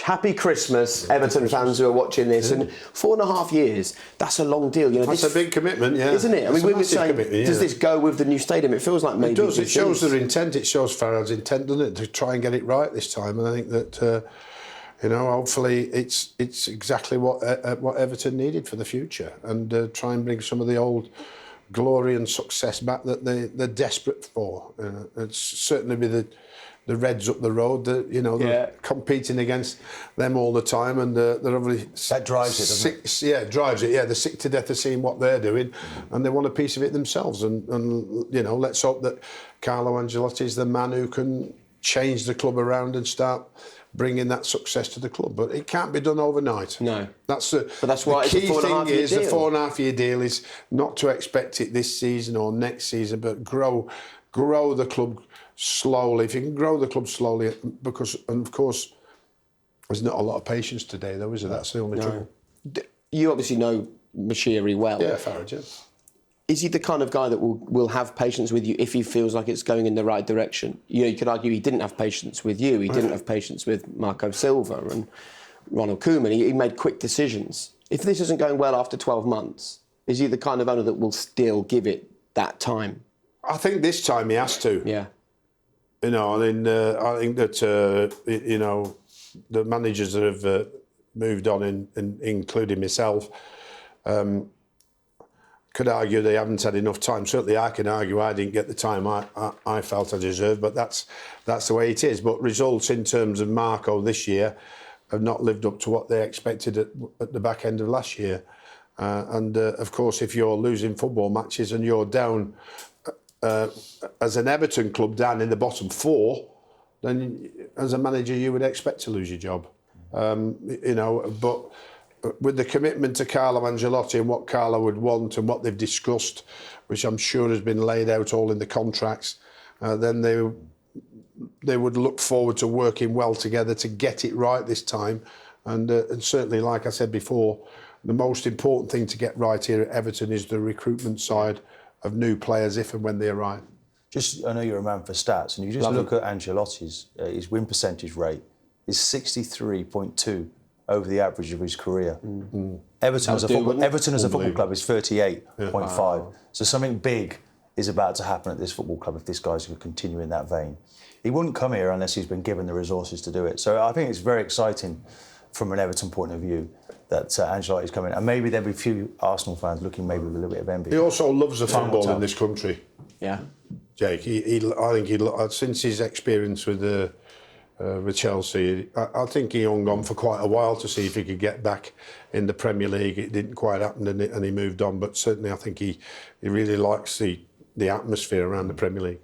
Happy Christmas, Everton fans who are watching this. And 4.5 years, that's a long deal. You know, that's a big commitment, yeah. Isn't it? I mean, we were saying, does this go with the new stadium? It feels like maybe it does. It shows their intent. It shows Farhad's intent, doesn't it, to try and get it right this time. And I think that, you know, hopefully it's exactly what Everton needed for the future, and try and bring some of the old glory and success back that they're desperate for. It's certainly be the Reds up the road, they're competing against them all the time, and they're obviously... That drives it, doesn't it? Yeah, it drives it, yeah. They're sick to death of seeing what they're doing, and they want a piece of it themselves. And you know, let's hope that Carlo Ancelotti is the man who can change the club around and start bringing that success to the club. But it can't be done overnight. No. But that's why the key thing is the 4.5-year deal is not to expect it this season or next season, but grow the club slowly. If you can grow the club slowly, and of course, there's not a lot of patience today, though, is there? That's the only trouble. You obviously know Mashiri well. Yeah, Farhad, yeah. Is he the kind of guy that will have patience with you if he feels like it's going in the right direction? You know, you could argue he didn't have patience with you. He didn't have patience with Marco Silva and Ronald Koeman. He made quick decisions. If this isn't going well after 12 months, is he the kind of owner that will still give it that time? I think this time he has to. Yeah. You know, I mean, I think that, you know, the managers that have moved on, including myself, could argue they haven't had enough time. Certainly I can argue I didn't get the time I felt I deserved, but that's the way it is. But results in terms of Marco this year have not lived up to what they expected at the back end of last year. And of course, if you're losing football matches and you're down, as an Everton club down in the bottom 4, then as a manager you would expect to lose your job. You know, but with the commitment to Carlo Ancelotti and what Carlo would want and what they've discussed, which I'm sure has been laid out all in the contracts, then they would look forward to working well together to get it right this time. And certainly, like I said before, the most important thing to get right here at Everton is the recruitment side of new players if and when they arrive. I know you're a man for stats, and you just look at Ancelotti's his win percentage rate is 63.2 over the average of his career. Everton as a football club is 38.5. Wow. So something big is about to happen at this football club if this guy's going to continue in that vein. He wouldn't come here unless he's been given the resources to do it. So I think it's very exciting from an Everton point of view that Ancelotti's coming, and maybe there'll be a few Arsenal fans looking maybe with a little bit of envy. He also loves the football in this country. Yeah, Jake. I think since his experience with Chelsea, I think he hung on for quite a while to see if he could get back in the Premier League. It didn't quite happen, and he moved on. But certainly, I think he really likes the atmosphere around the Premier League.